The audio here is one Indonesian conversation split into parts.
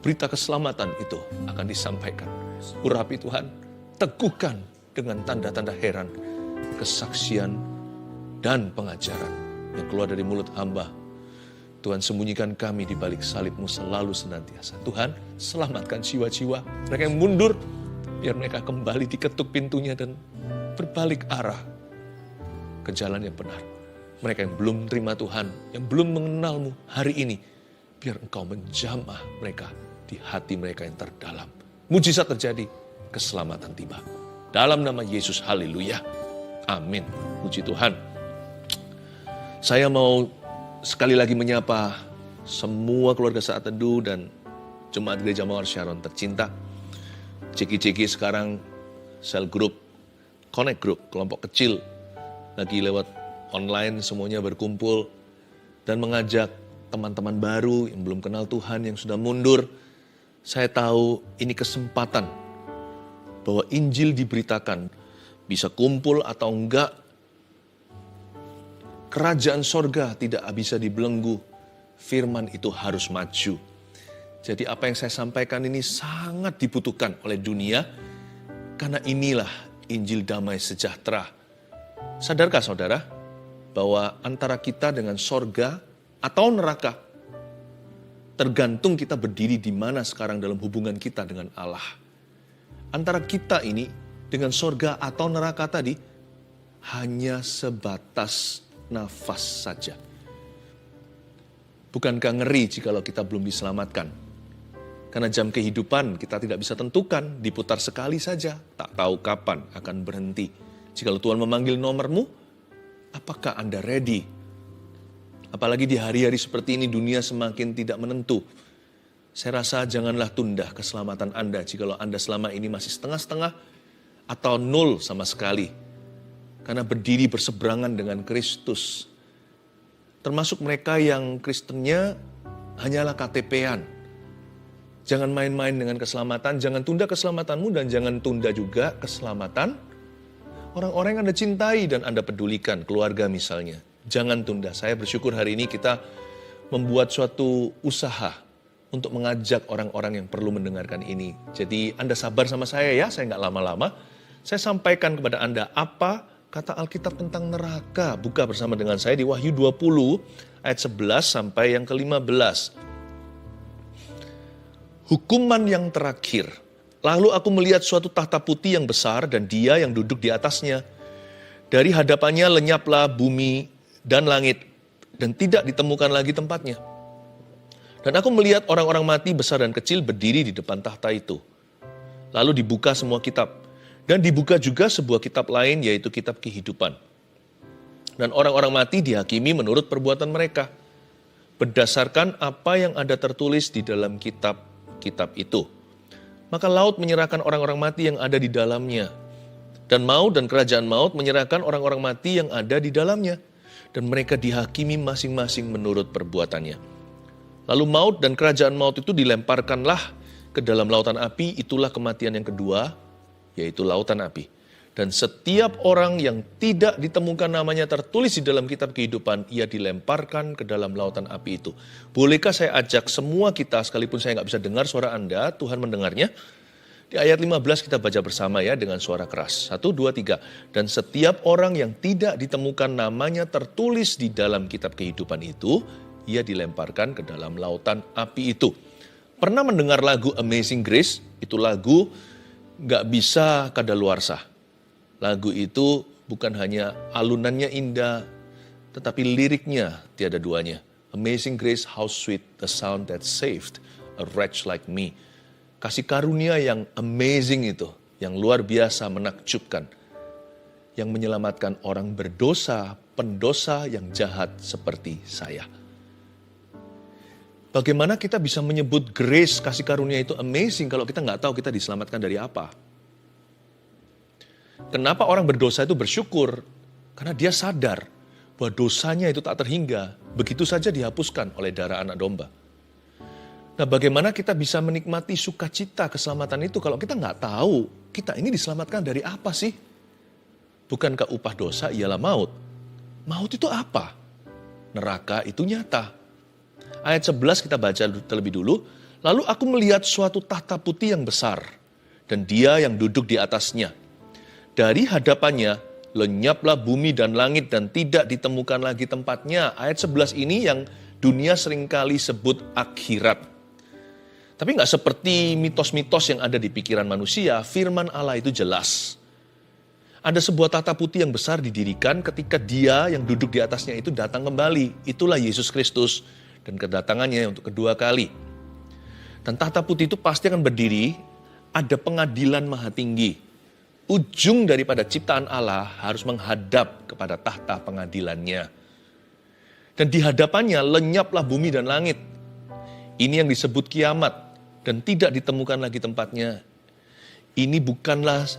berita keselamatan itu akan disampaikan. Urapi Tuhan, teguhkan dengan tanda-tanda heran, kesaksian, dan pengajaran yang keluar dari mulut hamba. Tuhan, sembunyikan kami di balik salib-Mu selalu senantiasa. Tuhan, selamatkan jiwa-jiwa mereka yang mundur, biar mereka kembali diketuk pintunya dan berbalik arah ke jalan yang benar. Mereka yang belum terima Tuhan, yang belum mengenal-Mu hari ini, biar Engkau menjamah mereka di hati mereka yang terdalam. Mujizat terjadi, keselamatan tiba. Dalam nama Yesus, haleluya. Amin. Puji Tuhan. Saya mau sekali lagi menyapa semua keluarga Saat Teduh dan Jemaat Gereja Mawar Sharon tercinta. Ciki-ciki sekarang sel grup, connect group, kelompok kecil, lagi lewat online semuanya berkumpul dan mengajak teman-teman baru yang belum kenal Tuhan, yang sudah mundur. Saya tahu ini kesempatan bahwa Injil diberitakan, bisa kumpul atau enggak, kerajaan sorga tidak bisa dibelenggu, firman itu harus maju. Jadi apa yang saya sampaikan ini sangat dibutuhkan oleh dunia, karena inilah Injil damai sejahtera. Sadarkah saudara, bahwa antara kita dengan sorga atau neraka, tergantung kita berdiri di mana sekarang dalam hubungan kita dengan Allah. Antara kita ini dengan sorga atau neraka tadi, hanya sebatas nafas saja. Bukankah ngeri jikalau kita belum diselamatkan? Karena jam kehidupan kita tidak bisa tentukan, diputar sekali saja, tak tahu kapan akan berhenti. Jikalau Tuhan memanggil nomormu, apakah Anda ready? Apalagi di hari-hari seperti ini dunia semakin tidak menentu. Saya rasa janganlah tunda keselamatan Anda jikalau Anda selama ini masih setengah-setengah atau nol sama sekali. Karena berdiri berseberangan dengan Kristus. Termasuk mereka yang Kristennya hanyalah KTP-an. Jangan main-main dengan keselamatan, jangan tunda keselamatanmu dan jangan tunda juga keselamatan orang-orang yang Anda cintai dan Anda pedulikan, keluarga misalnya. Jangan tunda. Saya bersyukur hari ini kita membuat suatu usaha untuk mengajak orang-orang yang perlu mendengarkan ini. Jadi Anda sabar sama saya ya, saya nggak lama-lama. Saya sampaikan kepada Anda apa kata Alkitab tentang neraka. Buka bersama dengan saya di Wahyu 20 ayat 11 sampai yang ke-15. Hukuman yang terakhir. Lalu aku melihat suatu tahta putih yang besar dan Dia yang duduk di atasnya. Dari hadapannya lenyaplah bumi dan langit dan tidak ditemukan lagi tempatnya. Dan aku melihat orang-orang mati besar dan kecil berdiri di depan tahta itu. Lalu dibuka semua kitab. Dan dibuka juga sebuah kitab lain, yaitu kitab kehidupan. Dan orang-orang mati dihakimi menurut perbuatan mereka, berdasarkan apa yang ada tertulis di dalam kitab-kitab itu. Maka laut menyerahkan orang-orang mati yang ada di dalamnya. Dan maut dan kerajaan maut menyerahkan orang-orang mati yang ada di dalamnya. Dan mereka dihakimi masing-masing menurut perbuatannya. Lalu maut dan kerajaan maut itu dilemparkanlah ke dalam lautan api, itulah kematian yang kedua, yaitu lautan api. Dan setiap orang yang tidak ditemukan namanya tertulis di dalam kitab kehidupan, ia dilemparkan ke dalam lautan api itu. Bolehkah saya ajak semua kita, sekalipun saya nggak bisa dengar suara Anda, Tuhan mendengarnya. Di ayat 15 kita baca bersama ya dengan suara keras. 1, 2, 3. Dan setiap orang yang tidak ditemukan namanya tertulis di dalam kitab kehidupan itu, ia dilemparkan ke dalam lautan api itu. Pernah mendengar lagu Amazing Grace? Itu lagu nggak bisa kadaluarsa. Lagu itu bukan hanya alunannya indah, tetapi liriknya tiada duanya. Amazing Grace, how sweet the sound that saved a wretch like me. Kasih karunia yang amazing itu, yang luar biasa menakjubkan, yang menyelamatkan orang berdosa, pendosa yang jahat seperti saya. Bagaimana kita bisa menyebut grace, kasih karunia itu amazing kalau kita nggak tahu kita diselamatkan dari apa? Kenapa orang berdosa itu bersyukur? Karena dia sadar bahwa dosanya itu tak terhingga, begitu saja dihapuskan oleh darah anak domba. Nah, bagaimana kita bisa menikmati sukacita keselamatan itu kalau kita nggak tahu kita ini diselamatkan dari apa sih? Bukankah upah dosa ialah maut? Maut itu apa? Neraka itu nyata. Ayat 11 kita baca terlebih dulu. Lalu aku melihat suatu tahta putih yang besar, dan Dia yang duduk di atasnya. Dari hadapannya lenyaplah bumi dan langit dan tidak ditemukan lagi tempatnya. Ayat 11 ini yang dunia seringkali sebut akhirat. Tapi nggak seperti mitos-mitos yang ada di pikiran manusia, firman Allah itu jelas. Ada sebuah tahta putih yang besar didirikan ketika Dia yang duduk di atasnya itu datang kembali. Itulah Yesus Kristus dan kedatangannya untuk kedua kali. Dan tahta putih itu pasti akan berdiri, ada pengadilan maha tinggi. Ujung daripada ciptaan Allah harus menghadap kepada tahta pengadilannya. Dan di hadapannya lenyaplah bumi dan langit. Ini yang disebut kiamat dan tidak ditemukan lagi tempatnya. Ini bukanlah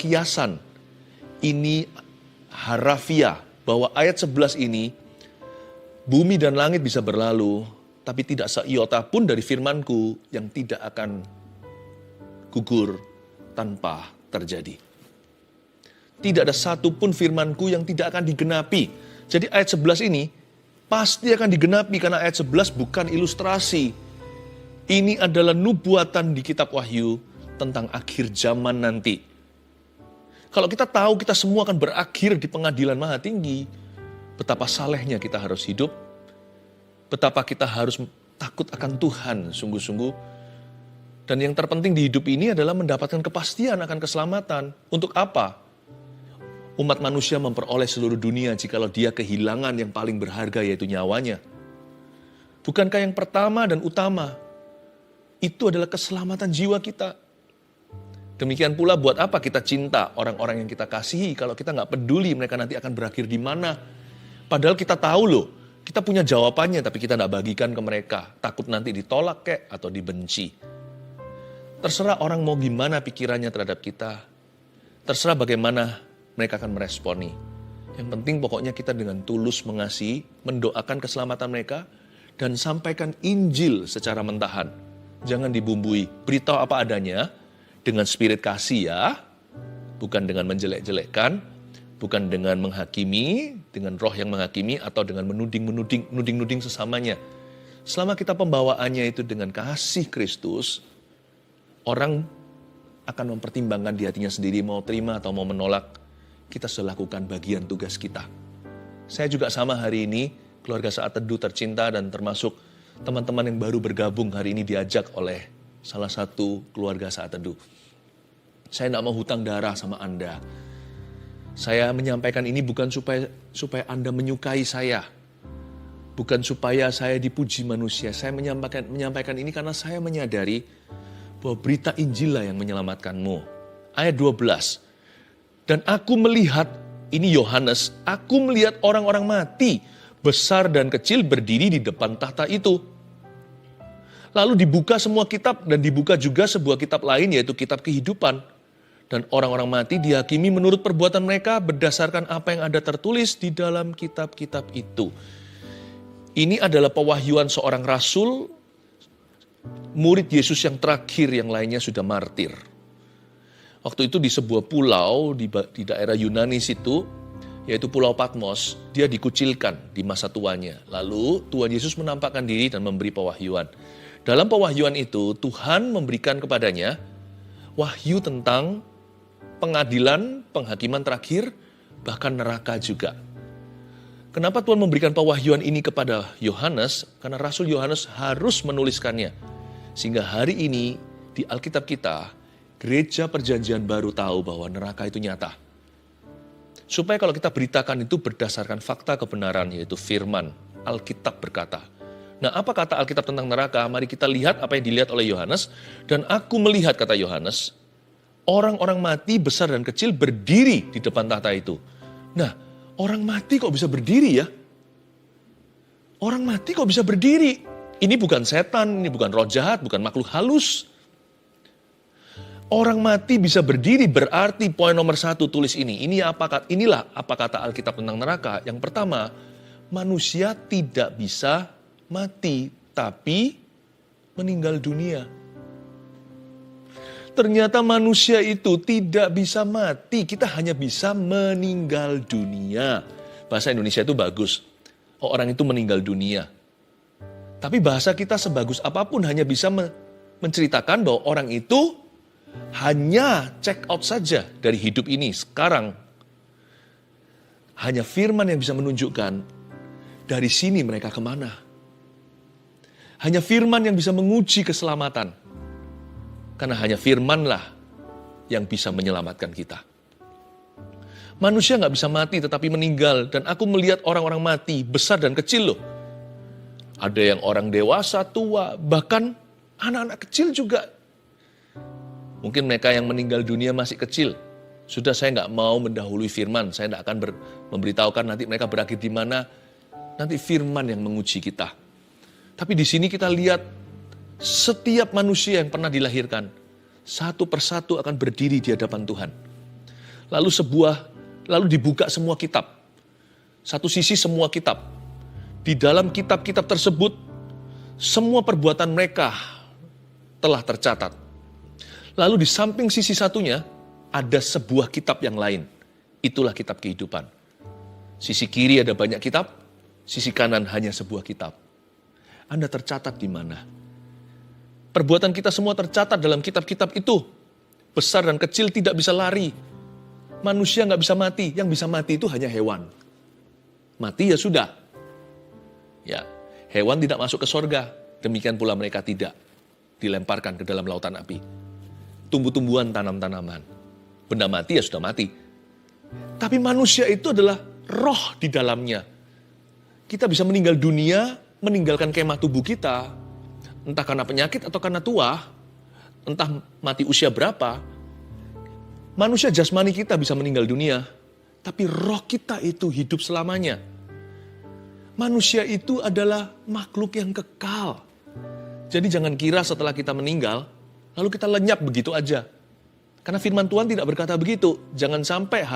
kiasan. Ini harafiah bahwa ayat 11 ini bumi dan langit bisa berlalu, tapi tidak seiota pun dari firmanku yang tidak akan gugur tanpa terjadi. Tidak ada satupun firmanku yang tidak akan digenapi. Jadi ayat 11 ini pasti akan digenapi karena ayat 11 bukan ilustrasi. Ini adalah nubuatan di kitab Wahyu tentang akhir zaman nanti. Kalau kita tahu kita semua akan berakhir di pengadilan maha tinggi, betapa salehnya kita harus hidup, betapa kita harus takut akan Tuhan sungguh-sungguh. Dan yang terpenting di hidup ini adalah mendapatkan kepastian akan keselamatan. Untuk apa? Umat manusia memperoleh seluruh dunia jikalau dia kehilangan yang paling berharga yaitu nyawanya. Bukankah yang pertama dan utama itu adalah keselamatan jiwa kita? Demikian pula buat apa kita cinta orang-orang yang kita kasihi kalau kita nggak peduli mereka nanti akan berakhir di mana. Padahal kita tahu loh, kita punya jawabannya tapi kita nggak bagikan ke mereka. Takut nanti ditolak kek atau dibenci. Terserah orang mau gimana pikirannya terhadap kita. Terserah bagaimana mereka akan meresponi. Yang penting pokoknya kita dengan tulus mengasihi, mendoakan keselamatan mereka, dan sampaikan Injil secara mentahan. Jangan dibumbui, beritahu apa adanya, dengan spirit kasih ya, bukan dengan menjelek-jelekkan, bukan dengan menghakimi, dengan roh yang menghakimi, atau dengan menuding sesamanya. Selama kita pembawaannya itu dengan kasih Kristus, orang akan mempertimbangkan di hatinya sendiri mau terima atau mau menolak. Kita sudah lakukan bagian tugas kita. Saya juga sama hari ini, keluarga Saat Teduh tercinta dan termasuk teman-teman yang baru bergabung hari ini diajak oleh salah satu keluarga Saat Teduh. Saya tidak mau hutang darah sama Anda. Saya menyampaikan ini bukan supaya Anda menyukai saya. Bukan supaya saya dipuji manusia. Saya menyampaikan ini karena saya menyadari bahwa berita Injil lah yang menyelamatkanmu. Ayat 12. Dan aku melihat, ini Yohanes, aku melihat orang-orang mati, besar dan kecil berdiri di depan tahta itu. Lalu dibuka semua kitab dan dibuka juga sebuah kitab lain yaitu kitab kehidupan. Dan orang-orang mati dihakimi menurut perbuatan mereka berdasarkan apa yang ada tertulis di dalam kitab-kitab itu. Ini adalah pewahyuan seorang rasul, murid Yesus yang terakhir, yang lainnya sudah martir. Waktu itu di sebuah pulau di daerah Yunani situ, yaitu Pulau Patmos, dia dikucilkan di masa tuanya. Lalu Tuhan Yesus menampakkan diri dan memberi pewahyuan. Dalam pewahyuan itu, Tuhan memberikan kepadanya wahyu tentang pengadilan, penghakiman terakhir, bahkan neraka juga. Kenapa Tuhan memberikan pewahyuan ini kepada Yohanes? Karena Rasul Yohanes harus menuliskannya. Sehingga hari ini di Alkitab kita, gereja perjanjian baru tahu bahwa neraka itu nyata. Supaya kalau kita beritakan itu berdasarkan fakta kebenaran, yaitu firman. Alkitab berkata. Nah, apa kata Alkitab tentang neraka? Mari kita lihat apa yang dilihat oleh Yohanes. Dan aku melihat, kata Yohanes, orang-orang mati besar dan kecil berdiri di depan tahta itu. Nah, orang mati kok bisa berdiri ya? Orang mati kok bisa berdiri? Ini bukan setan, ini bukan roh jahat, bukan makhluk halus. Orang mati bisa berdiri berarti poin nomor 1 tulis ini. Inilah apa kata Alkitab tentang neraka. Yang pertama, manusia tidak bisa mati, tapi meninggal dunia. Ternyata manusia itu tidak bisa mati, kita hanya bisa meninggal dunia. Bahasa Indonesia itu bagus. Orang itu meninggal dunia. Tapi bahasa kita sebagus apapun hanya bisa menceritakan bahwa orang itu hanya check out saja dari hidup ini. Sekarang hanya firman yang bisa menunjukkan dari sini mereka kemana. Hanya firman yang bisa menguji keselamatan. Karena hanya firmanlah yang bisa menyelamatkan kita. Manusia nggak bisa mati tetapi meninggal. Dan aku melihat orang-orang mati besar dan kecil loh. Ada yang orang dewasa, tua, bahkan anak-anak kecil juga. Mungkin mereka yang meninggal dunia masih kecil. Sudah, saya nggak mau mendahului firman. Saya nggak akan memberitahukan nanti mereka berakhir di mana. Nanti firman yang menguji kita. Tapi di sini kita lihat setiap manusia yang pernah dilahirkan. Satu persatu akan berdiri di hadapan Tuhan. Lalu dibuka semua kitab. Satu sisi semua kitab. Di dalam kitab-kitab tersebut, semua perbuatan mereka telah tercatat. Lalu di samping sisi satunya, ada sebuah kitab yang lain. Itulah kitab kehidupan. Sisi kiri ada banyak kitab, sisi kanan hanya sebuah kitab. Anda tercatat di mana? Perbuatan kita semua tercatat dalam kitab-kitab itu. Besar dan kecil tidak bisa lari. Manusia nggak bisa mati. Yang bisa mati itu hanya hewan. Mati ya sudah. Ya, hewan tidak masuk ke sorga. Demikian pula mereka tidak dilemparkan ke dalam lautan api. Tumbuh-tumbuhan, tanam-tanaman. Benda mati ya sudah mati. Tapi manusia itu adalah roh di dalamnya. Kita bisa meninggal dunia, meninggalkan kemah tubuh kita. Entah karena penyakit atau karena tua. Entah mati usia berapa. Manusia jasmani kita bisa meninggal dunia. Tapi roh kita itu hidup selamanya. Manusia itu adalah makhluk yang kekal. Jadi jangan kira setelah kita meninggal, lalu kita lenyap begitu aja. Karena firman Tuhan tidak berkata begitu. Jangan sampai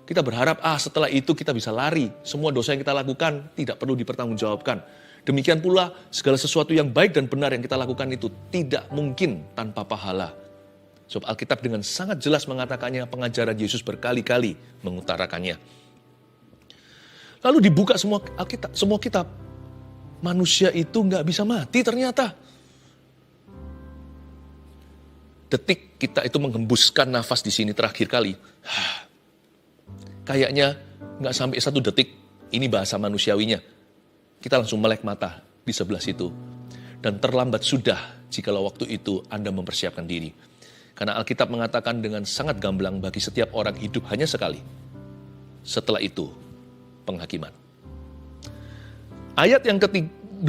kita berharap setelah itu kita bisa lari. Semua dosa yang kita lakukan tidak perlu dipertanggungjawabkan. Demikian pula segala sesuatu yang baik dan benar yang kita lakukan itu tidak mungkin tanpa pahala. Sebab Alkitab dengan sangat jelas mengatakannya, pengajaran Yesus berkali-kali mengutarakannya. Lalu dibuka semua kitab. Manusia itu nggak bisa mati ternyata. Detik kita itu menghembuskan nafas di sini terakhir kali. Kayaknya nggak sampai 1 detik. Ini bahasa manusiawinya. Kita langsung melek mata di sebelah situ. Dan terlambat sudah jikalau waktu itu Anda mempersiapkan diri. Karena Alkitab mengatakan dengan sangat gamblang bagi setiap orang hidup hanya sekali. Setelah itu, penghakiman. Ayat yang ke-12,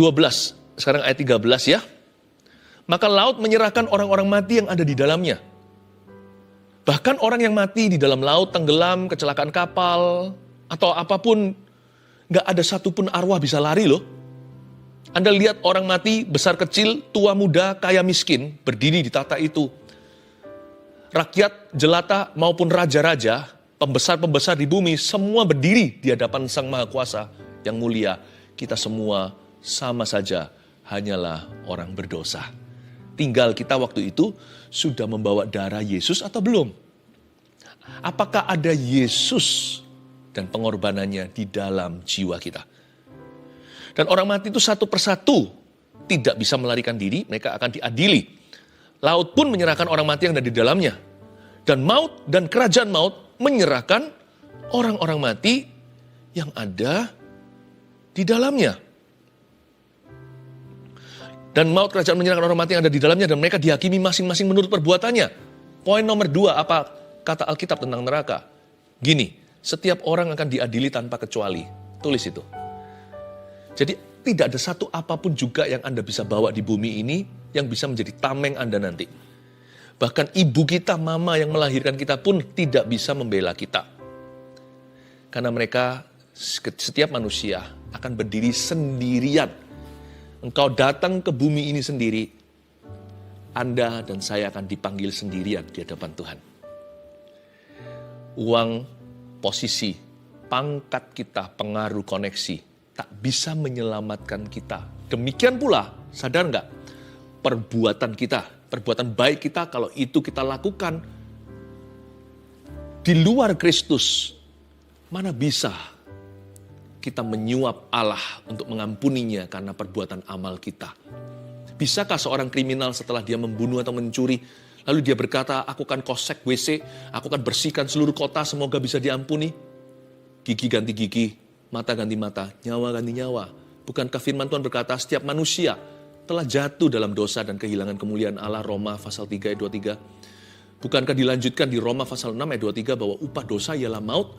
sekarang ayat 13 ya. Maka laut menyerahkan orang-orang mati yang ada di dalamnya. Bahkan orang yang mati di dalam laut, tenggelam, kecelakaan kapal, atau apapun, gak ada satupun arwah bisa lari loh. Anda lihat orang mati, besar kecil, tua muda, kaya miskin, berdiri di tata itu. Rakyat, jelata, maupun raja-raja, pembesar-pembesar di bumi, semua berdiri di hadapan Sang Maha Kuasa yang mulia. Kita semua sama saja, hanyalah orang berdosa. Tinggal kita waktu itu sudah membawa darah Yesus atau belum? Apakah ada Yesus dan pengorbanannya di dalam jiwa kita? Dan orang mati itu satu persatu tidak bisa melarikan diri, mereka akan diadili. Laut pun menyerahkan orang mati yang ada di dalamnya. Dan maut dan kerajaan maut menyerahkan orang-orang mati yang ada di dalamnya. Dan maut kerajaan menyerahkan orang mati yang ada di dalamnya dan mereka dihakimi masing-masing menurut perbuatannya. Poin nomor 2, apa kata Alkitab tentang neraka? Gini, setiap orang akan diadili tanpa kecuali. Tulis itu. Jadi tidak ada satu apapun juga yang Anda bisa bawa di bumi ini yang bisa menjadi tameng Anda nanti. Bahkan ibu kita, mama yang melahirkan kita pun tidak bisa membela kita. Karena mereka, setiap manusia akan berdiri sendirian. Engkau datang ke bumi ini sendiri, Anda dan saya akan dipanggil sendirian di hadapan Tuhan. Uang, posisi, pangkat kita, pengaruh, koneksi, tak bisa menyelamatkan kita. Demikian pula, sadar nggak? Perbuatan kita, perbuatan baik kita, kalau itu kita lakukan di luar Kristus, mana bisa kita menyuap Allah untuk mengampuninya karena perbuatan amal kita. Bisakah seorang kriminal setelah dia membunuh atau mencuri, lalu dia berkata, aku akan kosek WC, aku akan bersihkan seluruh kota, semoga bisa diampuni? Gigi ganti gigi, mata ganti mata, nyawa ganti nyawa. Bukankah firman Tuhan berkata, setiap manusia telah jatuh dalam dosa dan kehilangan kemuliaan Allah, Roma pasal 3 ayat 23. Bukankah dilanjutkan di Roma pasal 6 ayat 23 bahwa upah dosa ialah maut?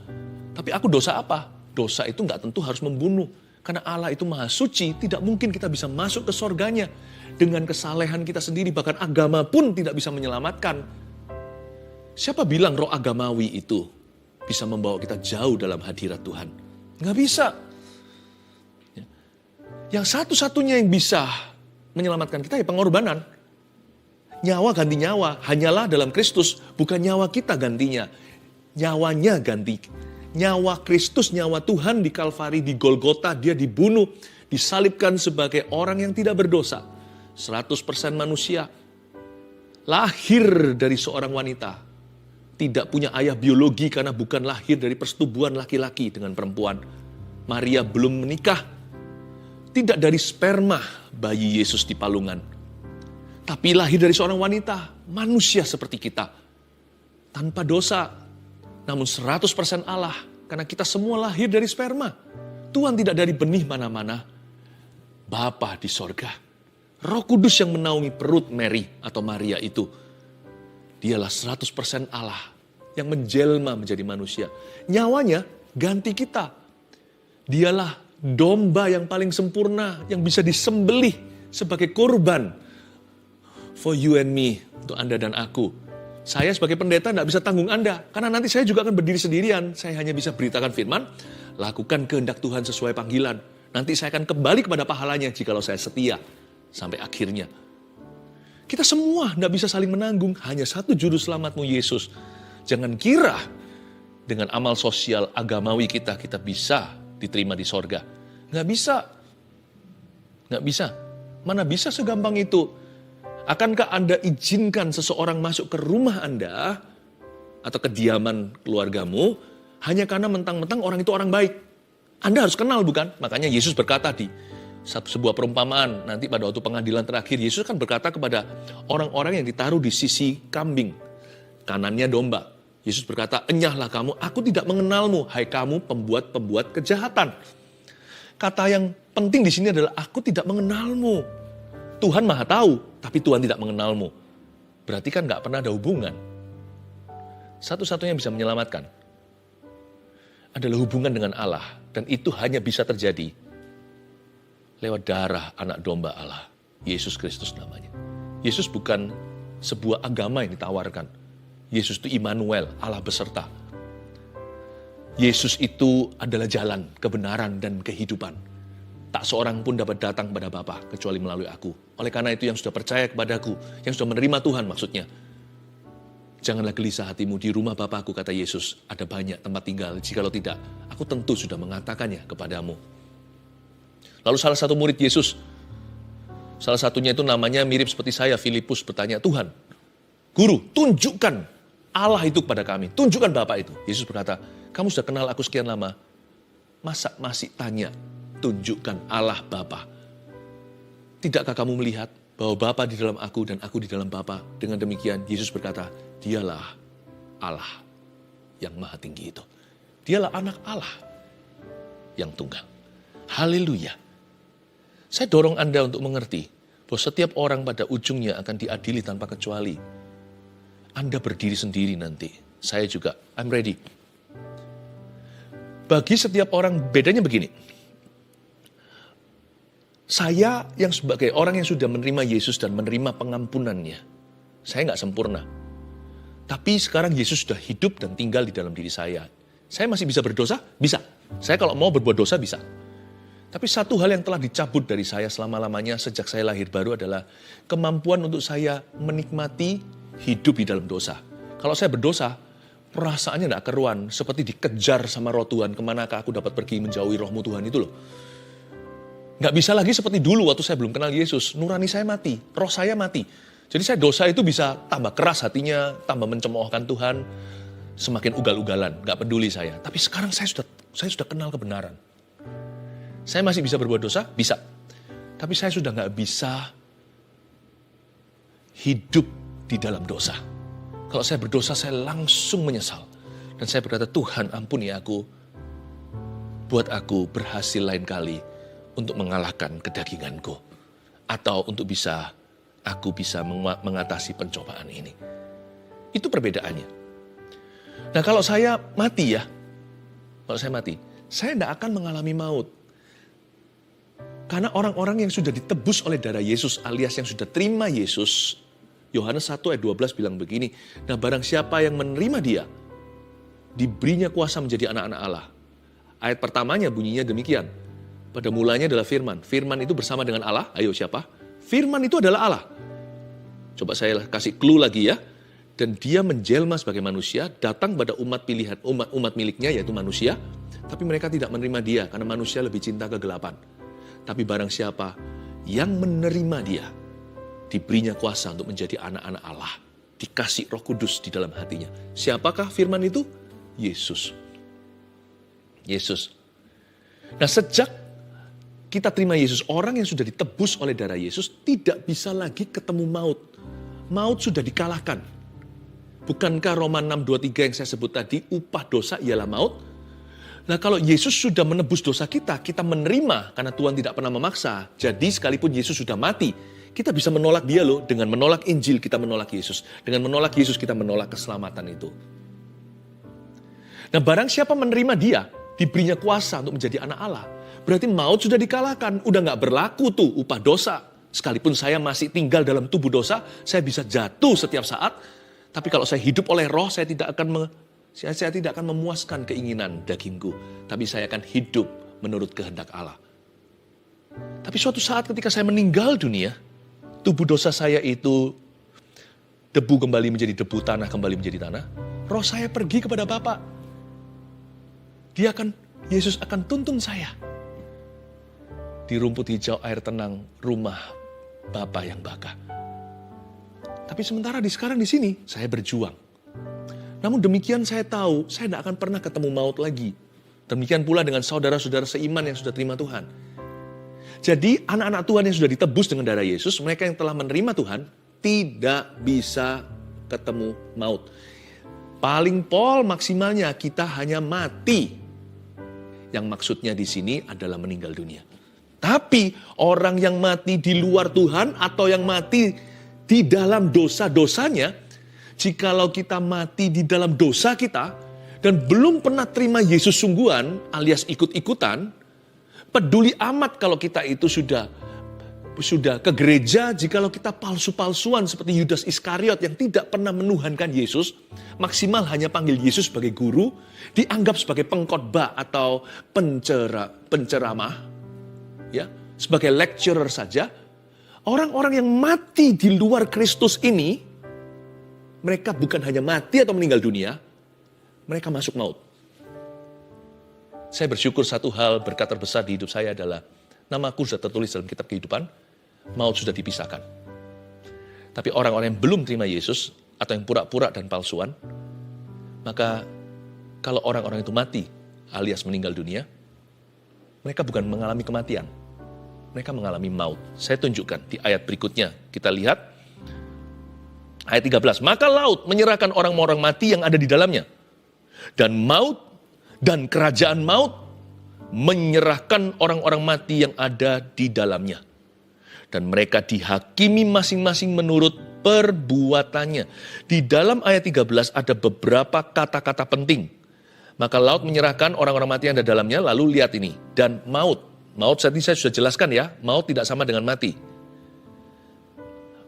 Tapi aku dosa apa? Dosa itu nggak tentu harus membunuh. Karena Allah itu maha suci, tidak mungkin kita bisa masuk ke sorganya. Dengan kesalehan kita sendiri, bahkan agama pun tidak bisa menyelamatkan. Siapa bilang roh agamawi itu bisa membawa kita jauh dalam hadirat Tuhan? Nggak bisa. Yang satu-satunya yang bisa menyelamatkan kita ya pengorbanan. Nyawa ganti nyawa, hanyalah dalam Kristus, bukan nyawa kita gantinya. Nyawanya ganti. Nyawa Kristus, nyawa Tuhan di Kalvari, di Golgota, dia dibunuh, disalibkan sebagai orang yang tidak berdosa. 100% manusia, lahir dari seorang wanita, tidak punya ayah biologi karena bukan lahir dari persetubuhan laki-laki dengan perempuan. Maria belum menikah, tidak dari sperma bayi Yesus di palungan. Tapi lahir dari seorang wanita, manusia seperti kita. Tanpa dosa, namun 100% Allah, karena kita semua lahir dari sperma. Tuhan tidak dari benih mana-mana. Bapa di sorga. Roh Kudus yang menaungi perut Mary atau Maria itu. Dialah 100% Allah yang menjelma menjadi manusia. Nyawanya ganti kita. Dialah domba yang paling sempurna yang bisa disembelih sebagai korban. For you and me, untuk Anda dan aku. Saya sebagai pendeta tidak bisa tanggung Anda. Karena nanti saya juga akan berdiri sendirian. Saya hanya bisa beritakan firman. Lakukan kehendak Tuhan sesuai panggilan. Nanti saya akan kembali kepada pahalanya jikalau saya setia. Sampai akhirnya. Kita semua tidak bisa saling menanggung. Hanya satu juru selamatmu Yesus. Jangan kira dengan amal sosial agamawi kita bisa diterima di sorga. Nggak bisa. Nggak bisa. Mana bisa segampang itu. Akankah Anda izinkan seseorang masuk ke rumah Anda atau kediaman keluargamu hanya karena mentang-mentang orang itu orang baik? Anda harus kenal bukan? Makanya Yesus berkata di sebuah perumpamaan, nanti pada waktu pengadilan terakhir, Yesus kan berkata kepada orang-orang yang ditaruh di sisi kambing, kanannya domba. Yesus berkata, enyahlah kamu, aku tidak mengenalmu, hai kamu pembuat-pembuat kejahatan. Kata yang penting di sini adalah aku tidak mengenalmu. Tuhan maha tahu, tapi Tuhan tidak mengenalmu. Berarti kan gak pernah ada hubungan. Satu-satunya yang bisa menyelamatkan adalah hubungan dengan Allah. Dan itu hanya bisa terjadi lewat darah anak domba Allah. Yesus Kristus namanya. Yesus bukan sebuah agama yang ditawarkan. Yesus itu Immanuel, Allah beserta. Yesus itu adalah jalan, kebenaran, dan kehidupan. Tak seorang pun dapat datang kepada Bapa kecuali melalui aku. Oleh karena itu yang sudah percaya kepadaku, yang sudah menerima Tuhan maksudnya. Janganlah gelisah hatimu, di rumah Bapakku kata Yesus, ada banyak tempat tinggal. Jikalau tidak, aku tentu sudah mengatakannya kepadamu. Lalu salah satu murid Yesus, salah satunya itu namanya mirip seperti saya, Filipus bertanya, Tuhan, Guru, tunjukkan Allah itu kepada kami. Tunjukkan Bapa itu. Yesus berkata, kamu sudah kenal aku sekian lama. Masa masih tanya? Tunjukkan Allah Bapa. Tidakkah kamu melihat bahwa Bapa di dalam aku dan aku di dalam Bapa? Dengan demikian Yesus berkata, dialah Allah yang maha tinggi itu. Dialah anak Allah yang tunggal. Haleluya. Saya dorong Anda untuk mengerti bahwa setiap orang pada ujungnya akan diadili tanpa kecuali. Anda berdiri sendiri nanti. Saya juga, I'm ready. Bagi setiap orang bedanya begini. Saya yang sebagai orang yang sudah menerima Yesus dan menerima pengampunannya, saya nggak sempurna. Tapi sekarang Yesus sudah hidup dan tinggal di dalam diri saya. Saya masih bisa berdosa? Bisa. Saya kalau mau berbuat dosa bisa. Tapi satu hal yang telah dicabut dari saya selama-lamanya sejak saya lahir baru adalah kemampuan untuk saya menikmati hidup di dalam dosa. Kalau saya berdosa, perasaannya nggak keruan. Seperti dikejar sama roh Tuhan, kemanakah aku dapat pergi menjauhi rohmu Tuhan itu loh. Nggak bisa lagi seperti dulu waktu saya belum kenal Yesus. Nurani saya mati, roh saya mati. Jadi saya dosa itu bisa tambah keras hatinya, tambah mencemoohkan Tuhan, semakin ugal-ugalan, nggak peduli saya. Tapi sekarang saya sudah kenal kebenaran. Saya masih bisa berbuat dosa? Bisa. Tapi saya sudah nggak bisa hidup di dalam dosa. Kalau saya berdosa, saya langsung menyesal. Dan saya berkata, Tuhan ampuni aku. Buat aku berhasil lain kali untuk mengalahkan kedaginganku. Atau untuk aku bisa mengatasi pencobaan ini. Itu perbedaannya. Nah kalau saya mati saya tidak akan mengalami maut. Karena orang-orang yang sudah ditebus oleh darah Yesus alias yang sudah terima Yesus, Yohanes 1 ayat 12 bilang begini, nah barang siapa yang menerima dia, diberinya kuasa menjadi anak-anak Allah. Ayat pertamanya bunyinya demikian, pada mulanya adalah firman. Firman itu bersama dengan Allah, ayo siapa? Firman itu adalah Allah. Coba saya kasih clue lagi ya. Dan dia menjelma sebagai manusia, datang pada umat pilihan, umat miliknya yaitu manusia, tapi mereka tidak menerima dia karena manusia lebih cinta kegelapan. Tapi barang siapa yang menerima dia, diberinya kuasa untuk menjadi anak-anak Allah. Dikasih Roh Kudus di dalam hatinya. Siapakah firman itu? Yesus. Yesus. Nah sejak kita terima Yesus, orang yang sudah ditebus oleh darah Yesus tidak bisa lagi ketemu maut. Maut sudah dikalahkan. Bukankah Roma 6:23 yang saya sebut tadi, upah dosa ialah maut? Nah kalau Yesus sudah menebus dosa kita menerima karena Tuhan tidak pernah memaksa. Jadi sekalipun Yesus sudah mati, kita bisa menolak dia loh. Dengan menolak Injil kita menolak Yesus. Dengan menolak Yesus kita menolak keselamatan itu. Nah barang siapa menerima dia, diberinya kuasa untuk menjadi anak Allah. Berarti maut sudah dikalahkan, udah gak berlaku tuh upah dosa. Sekalipun saya masih tinggal dalam tubuh dosa, saya bisa jatuh setiap saat. Tapi kalau saya hidup oleh roh, saya tidak akan memuaskan keinginan dagingku. Tapi saya akan hidup menurut kehendak Allah. Tapi suatu saat ketika saya meninggal dunia, tubuh dosa saya itu debu kembali menjadi debu, tanah kembali menjadi tanah. Roh saya pergi kepada Bapa. Yesus akan tuntun saya. Di rumput hijau air tenang, rumah Bapa yang baka. Tapi sementara sekarang di sini, saya berjuang. Namun demikian saya tahu, saya tidak akan pernah ketemu maut lagi. Demikian pula dengan saudara-saudara seiman yang sudah terima Tuhan. Jadi anak-anak Tuhan yang sudah ditebus dengan darah Yesus, mereka yang telah menerima Tuhan, tidak bisa ketemu maut. Paling maksimalnya kita hanya mati. Yang maksudnya di sini adalah meninggal dunia. Tapi orang yang mati di luar Tuhan atau yang mati di dalam dosa-dosanya, jikalau kita mati di dalam dosa kita dan belum pernah terima Yesus sungguhan alias ikut-ikutan, peduli amat kalau kita itu sudah ke gereja, jikalau kita palsu-palsuan seperti Yudas Iskariot yang tidak pernah menuhankan Yesus, maksimal hanya panggil Yesus sebagai guru, dianggap sebagai pengkhotbah atau penceramah, ya, sebagai lecturer saja. Orang-orang yang mati di luar Kristus ini, mereka bukan hanya mati atau meninggal dunia, mereka masuk maut. Saya bersyukur satu hal berkat terbesar di hidup saya adalah namaku sudah tertulis dalam kitab kehidupan, maut sudah dipisahkan. Tapi orang-orang yang belum terima Yesus atau yang pura-pura dan palsuan, maka kalau orang-orang itu mati alias meninggal dunia, mereka bukan mengalami kematian. Mereka mengalami maut. Saya tunjukkan di ayat berikutnya. Kita lihat ayat 13. Maka laut menyerahkan orang-orang mati yang ada di dalamnya. Dan maut dan kerajaan maut menyerahkan orang-orang mati yang ada di dalamnya. Dan mereka dihakimi masing-masing menurut perbuatannya. Di dalam ayat 13 ada beberapa kata-kata penting. Maka laut menyerahkan orang-orang mati yang ada di dalamnya. Lalu lihat ini. Dan maut. Maut saat ini saya sudah jelaskan ya, maut tidak sama dengan mati.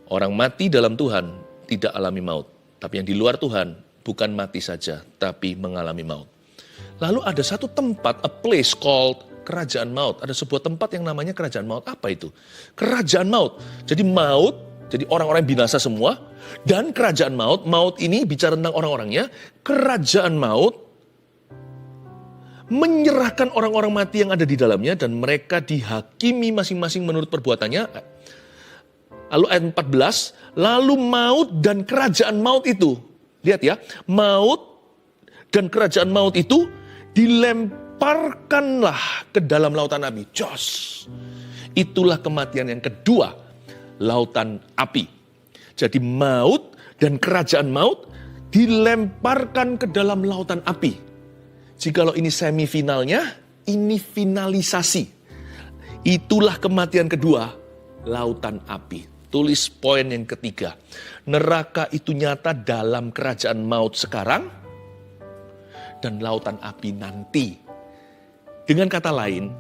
Orang mati dalam Tuhan tidak alami maut. Tapi yang di luar Tuhan bukan mati saja, tapi mengalami maut. Lalu ada satu tempat, a place called kerajaan maut. Ada sebuah tempat yang namanya kerajaan maut. Apa itu? Kerajaan maut. Jadi maut, jadi orang-orang binasa semua. Dan kerajaan maut, maut ini bicara tentang orang-orangnya. Kerajaan maut menyerahkan orang-orang mati yang ada di dalamnya dan mereka dihakimi masing-masing menurut perbuatannya. Lalu ayat 14, lalu maut dan kerajaan maut itu, lihat ya, maut dan kerajaan maut itu dilemparkanlah ke dalam lautan api. Jos. Itulah kematian yang kedua, lautan api. Jadi maut dan kerajaan maut dilemparkan ke dalam lautan api. Jikalau ini semifinalnya, ini finalisasi. Itulah kematian kedua, lautan api. Tulis poin yang ketiga. Neraka itu nyata dalam kerajaan maut sekarang dan lautan api nanti. Dengan kata lain,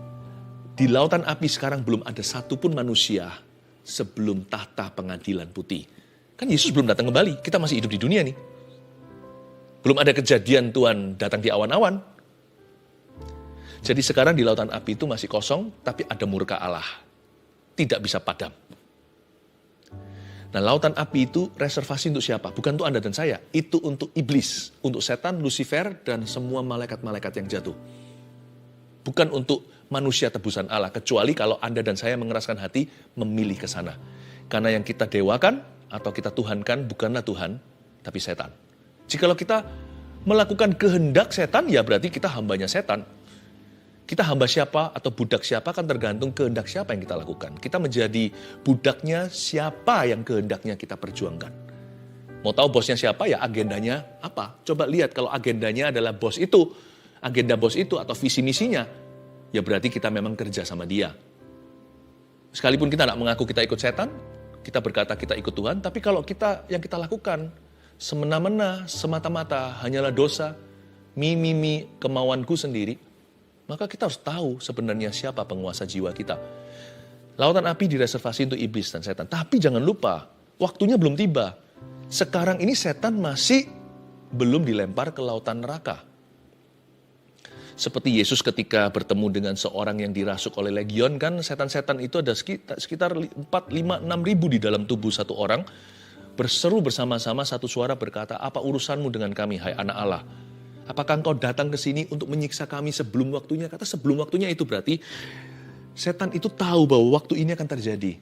di lautan api sekarang belum ada satupun manusia sebelum tahta pengadilan putih. Kan Yesus belum datang kembali, kita masih hidup di dunia nih. Belum ada kejadian Tuhan datang di awan-awan. Jadi sekarang di lautan api itu masih kosong, tapi ada murka Allah. Tidak bisa padam. Nah, lautan api itu reservasi untuk siapa? Bukan untuk Anda dan saya. Itu untuk iblis, untuk setan, Lucifer, dan semua malaikat-malaikat yang jatuh. Bukan untuk manusia tebusan Allah, kecuali kalau Anda dan saya mengeraskan hati memilih ke sana. Karena yang kita dewakan atau kita tuhankan bukanlah Tuhan, tapi setan. Jikalau kita melakukan kehendak setan, ya berarti kita hambanya setan. Kita hamba siapa atau budak siapa kan tergantung kehendak siapa yang kita lakukan. Kita menjadi budaknya siapa yang kehendaknya kita perjuangkan. Mau tahu bosnya siapa ya agendanya apa? Coba lihat kalau agendanya adalah bos itu. Agenda bos itu atau visi misinya. Ya berarti kita memang kerja sama dia. Sekalipun kita tidak mengaku kita ikut setan. Kita berkata kita ikut Tuhan. Tapi kalau yang kita lakukan semena-mena, semata-mata hanyalah dosa. Kemauanku sendiri. Maka kita harus tahu sebenarnya siapa penguasa jiwa kita. Lautan api direservasi untuk iblis dan setan. Tapi jangan lupa, waktunya belum tiba. Sekarang ini setan masih belum dilempar ke lautan neraka. Seperti Yesus ketika bertemu dengan seorang yang dirasuk oleh legion, kan setan-setan itu ada sekitar 4, 5, 6 ribu di dalam tubuh satu orang. Berseru bersama-sama satu suara berkata, apa urusanmu dengan kami, hai anak Allah? Apakah engkau datang ke sini untuk menyiksa kami sebelum waktunya? Kata sebelum waktunya itu berarti setan itu tahu bahwa waktu ini akan terjadi.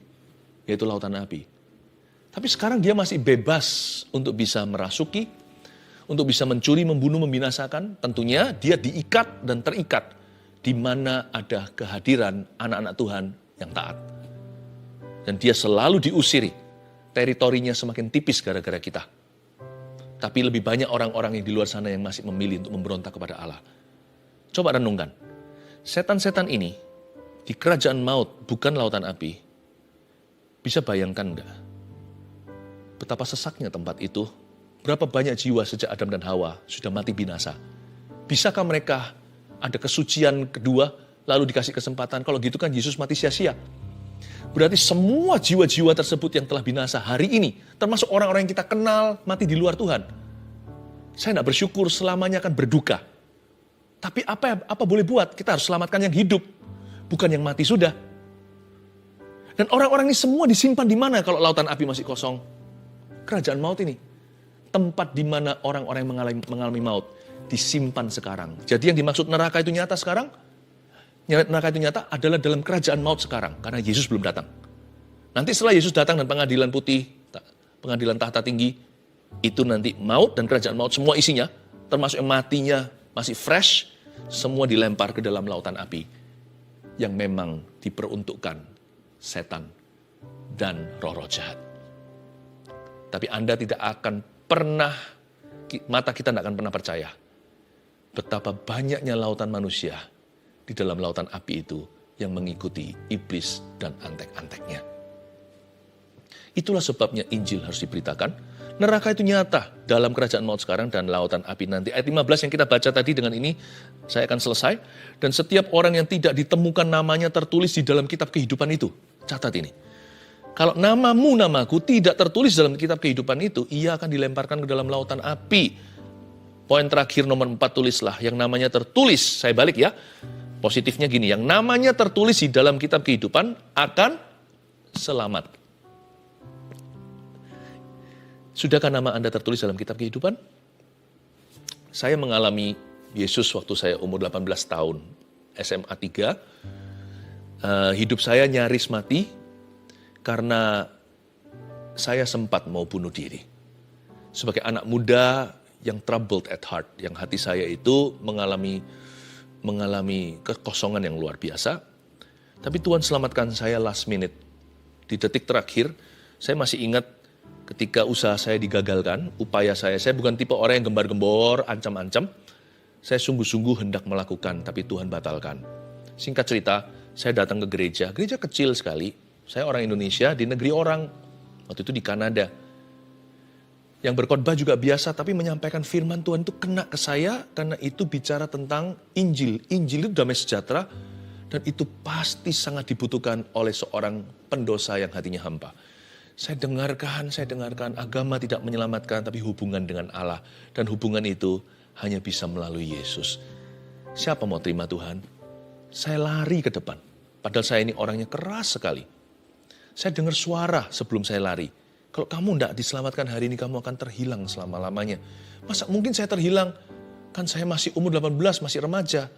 Yaitu lautan api. Tapi sekarang dia masih bebas untuk bisa merasuki, untuk bisa mencuri, membunuh, membinasakan. Tentunya dia diikat dan terikat di mana ada kehadiran anak-anak Tuhan yang taat. Dan dia selalu diusiri. Teritorinya semakin tipis gara-gara kita. Tapi lebih banyak orang-orang yang di luar sana yang masih memilih untuk memberontak kepada Allah. Coba renungkan. Setan-setan ini di kerajaan maut bukan lautan api. Bisa bayangkan enggak? Betapa sesaknya tempat itu. Berapa banyak jiwa sejak Adam dan Hawa sudah mati binasa. Bisakah mereka ada kesucian kedua lalu dikasih kesempatan? Kalau gitu kan Yesus mati sia-sia. Berarti semua jiwa-jiwa tersebut yang telah binasa hari ini, termasuk orang-orang yang kita kenal, mati di luar Tuhan. Saya tidak bersyukur selamanya akan berduka. Tapi apa boleh buat? Kita harus selamatkan yang hidup, bukan yang mati sudah. Dan orang-orang ini semua disimpan di mana kalau lautan api masih kosong? Kerajaan maut ini. Tempat di mana orang-orang yang mengalami maut disimpan sekarang. Jadi yang dimaksud neraka itu nyata sekarang? Neraka itu nyata adalah dalam kerajaan maut sekarang. Karena Yesus belum datang. Nanti setelah Yesus datang dan pengadilan putih, pengadilan tahta tinggi, itu nanti maut dan kerajaan maut semua isinya, termasuk yang matinya masih fresh, semua dilempar ke dalam lautan api. Yang memang diperuntukkan setan dan roh-roh jahat. Tapi Anda tidak akan pernah, mata kita tidak akan pernah percaya betapa banyaknya lautan manusia di dalam lautan api itu yang mengikuti iblis dan antek-anteknya. Itulah sebabnya Injil harus diberitakan. Neraka itu nyata dalam kerajaan maut sekarang dan lautan api nanti. Ayat 15 yang kita baca tadi dengan ini, saya akan selesai. Dan setiap orang yang tidak ditemukan namanya tertulis di dalam kitab kehidupan itu. Catat ini. Kalau namaku tidak tertulis dalam kitab kehidupan itu, ia akan dilemparkan ke dalam lautan api. Poin terakhir nomor 4 tulislah, yang namanya tertulis, saya balik ya. Positifnya gini, yang namanya tertulis di dalam kitab kehidupan akan selamat. Sudahkah nama Anda tertulis dalam kitab kehidupan? Saya mengalami Yesus waktu saya umur 18 tahun, SMA 3. Hidup saya nyaris mati karena saya sempat mau bunuh diri. Sebagai anak muda yang troubled at heart, yang hati saya itu mengalami mengalami kekosongan yang luar biasa. Tapi Tuhan selamatkan saya last minute. Di detik terakhir, saya masih ingat ketika usaha saya digagalkan, upaya saya bukan tipe orang yang gembar-gembor, ancam-ancam. Saya sungguh-sungguh hendak melakukan, tapi Tuhan batalkan. Singkat cerita, saya datang ke gereja kecil sekali. Saya orang Indonesia di negeri orang, waktu itu di Kanada. Yang berkhotbah juga biasa, tapi menyampaikan firman Tuhan itu kena ke saya, karena itu bicara tentang Injil. Injil itu damai sejahtera, dan itu pasti sangat dibutuhkan oleh seorang pendosa yang hatinya hampa. Saya dengarkan, agama tidak menyelamatkan, tapi hubungan dengan Allah. Dan hubungan itu hanya bisa melalui Yesus. Siapa mau terima Tuhan? Saya lari ke depan. Padahal saya ini orangnya keras sekali. Saya dengar suara sebelum saya lari. Kalau kamu tidak diselamatkan hari ini, kamu akan terhilang selama-lamanya. Masa mungkin saya terhilang? Kan saya masih umur 18, masih remaja.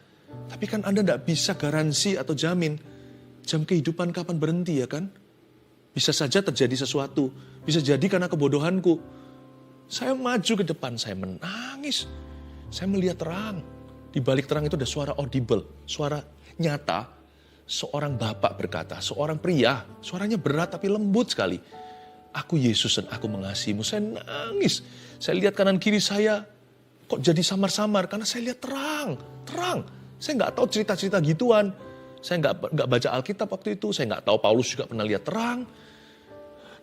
Tapi kan Anda tidak bisa garansi atau jamin jam kehidupan kapan berhenti, ya kan? Bisa saja terjadi sesuatu. Bisa jadi karena kebodohanku. Saya maju ke depan, saya menangis. Saya melihat terang. Di balik terang itu ada suara audible, suara nyata. Seorang bapak berkata, seorang pria, suaranya berat tapi lembut sekali. Aku Yesus dan aku mengasihimu. Saya nangis. Saya lihat kanan kiri saya, kok jadi samar-samar? Karena saya lihat terang. Saya nggak tahu cerita-cerita gituan. Saya nggak baca Alkitab waktu itu. Saya nggak tahu Paulus juga pernah lihat terang.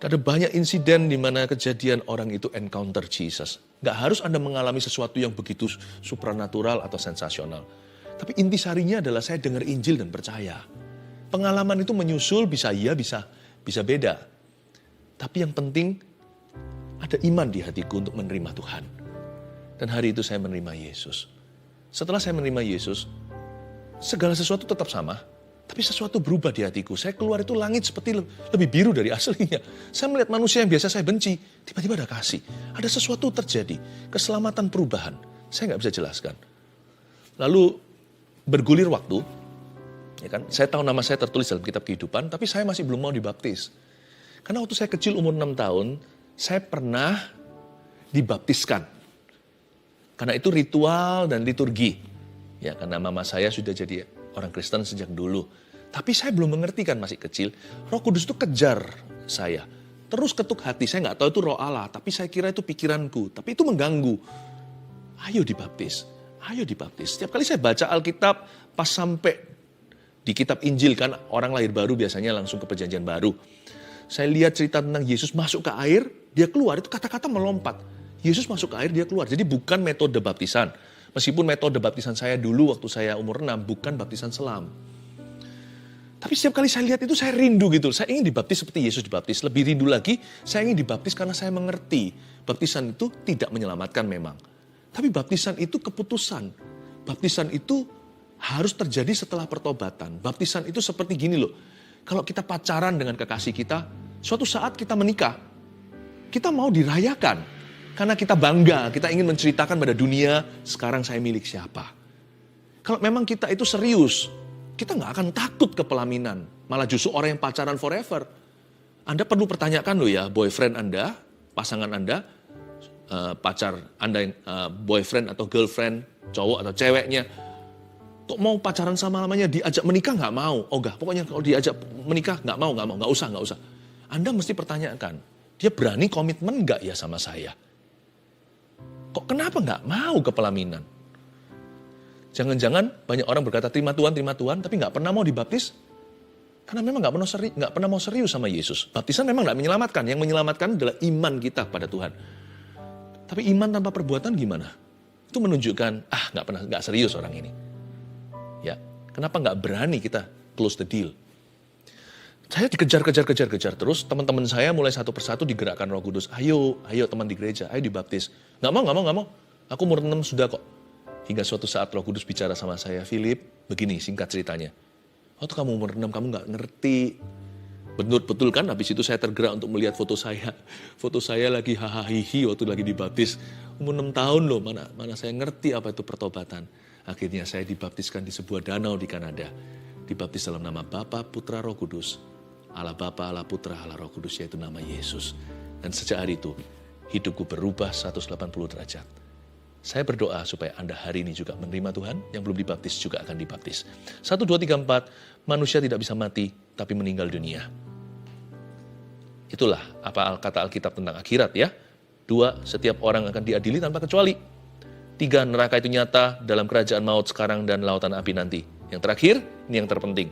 Ada banyak insiden di mana kejadian orang itu encounter Jesus. Nggak harus Anda mengalami sesuatu yang begitu supranatural atau sensasional. Tapi intisarinya adalah saya dengar Injil dan percaya. Pengalaman itu menyusul, bisa iya, bisa beda. Tapi yang penting ada iman di hatiku untuk menerima Tuhan. Dan hari itu saya menerima Yesus. Setelah saya menerima Yesus, segala sesuatu tetap sama, tapi sesuatu berubah di hatiku. Saya keluar itu langit seperti lebih biru dari aslinya. Saya melihat manusia yang biasa saya benci, tiba-tiba ada kasih. Ada sesuatu terjadi, keselamatan, perubahan. Saya nggak bisa jelaskan. Lalu bergulir waktu, ya kan? Saya tahu nama saya tertulis dalam kitab kehidupan, tapi saya masih belum mau dibaptis. Karena waktu saya kecil umur 6 tahun, saya pernah dibaptiskan. Karena itu ritual dan liturgi. Ya, karena mama saya sudah jadi orang Kristen sejak dulu. Tapi saya belum mengerti kan masih kecil. Roh Kudus itu kejar saya. Terus ketuk hati. Saya nggak tahu itu roh Allah. Tapi saya kira itu pikiranku. Tapi itu mengganggu. Ayo dibaptis. Setiap kali saya baca Alkitab, pas sampai di kitab Injil kan orang lahir baru biasanya langsung ke perjanjian baru. Saya lihat cerita tentang Yesus masuk ke air, dia keluar. Itu kata-kata melompat. Yesus masuk ke air, dia keluar. Jadi bukan metode baptisan. Meskipun metode baptisan saya dulu waktu saya umur 6, bukan baptisan selam. Tapi setiap kali saya lihat itu saya rindu gitu. Saya ingin dibaptis seperti Yesus dibaptis. Lebih rindu lagi, saya ingin dibaptis karena saya mengerti. Baptisan itu tidak menyelamatkan memang. Tapi baptisan itu keputusan. Baptisan itu harus terjadi setelah pertobatan. Baptisan itu seperti gini loh. Kalau kita pacaran dengan kekasih kita, suatu saat kita menikah. Kita mau dirayakan. Karena kita bangga, kita ingin menceritakan pada dunia, sekarang saya milik siapa. Kalau memang kita itu serius, kita nggak akan takut ke pelaminan. Malah justru orang yang pacaran forever. Anda perlu pertanyakan loh ya, boyfriend Anda, pasangan Anda, pacar Anda, boyfriend atau girlfriend, cowok atau ceweknya, kok mau pacaran sama lamanya, diajak menikah nggak mau. Oh enggak, pokoknya kalau diajak menikah nggak mau, nggak usah. Anda mesti pertanyakan, dia berani komitmen nggak ya sama saya? Kok kenapa nggak mau ke pelaminan? Jangan-jangan banyak orang berkata terima Tuhan, tapi nggak pernah mau dibaptis. Karena memang nggak pernah mau serius sama Yesus. Baptisan memang nggak menyelamatkan. Yang menyelamatkan adalah iman kita pada Tuhan. Tapi iman tanpa perbuatan gimana? Itu menunjukkan nggak serius orang ini. Ya, kenapa nggak berani kita close the deal? Saya dikejar terus, teman-teman saya mulai satu persatu digerakkan Roh Kudus. Ayo teman di gereja, ayo dibaptis. Nggak mau. Aku umur 6 sudah kok. Hingga suatu saat Roh Kudus bicara sama saya, Philip, begini singkat ceritanya. Waktu kamu umur 6 kamu nggak ngerti. Betul kan, habis itu saya tergerak untuk melihat foto saya. Foto saya lagi hahaha waktu lagi dibaptis. Umur 6 tahun loh, mana saya ngerti apa itu pertobatan. Akhirnya saya dibaptiskan di sebuah danau di Kanada. Dibaptis dalam nama Bapa, Putra, Roh Kudus. Allah Bapa, Allah Putra, Allah Roh Kudus, yaitu nama Yesus. Dan sejak hari itu, hidupku berubah 180 derajat. Saya berdoa supaya Anda hari ini juga menerima Tuhan, yang belum dibaptis juga akan dibaptis. 1, 2, 3, 4, manusia tidak bisa mati, tapi meninggal dunia. Itulah apa kata Alkitab tentang akhirat ya. 2, setiap orang akan diadili tanpa kecuali. 3, neraka itu nyata dalam kerajaan maut sekarang dan lautan api nanti. Yang terakhir, ini yang terpenting.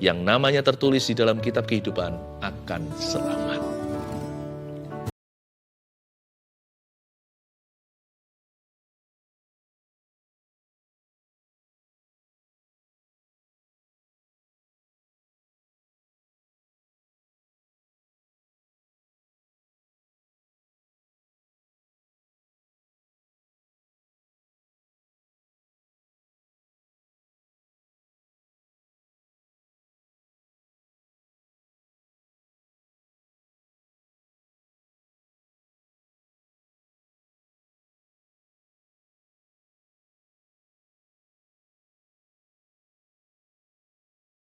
Yang namanya tertulis di dalam kitab kehidupan akan selamat.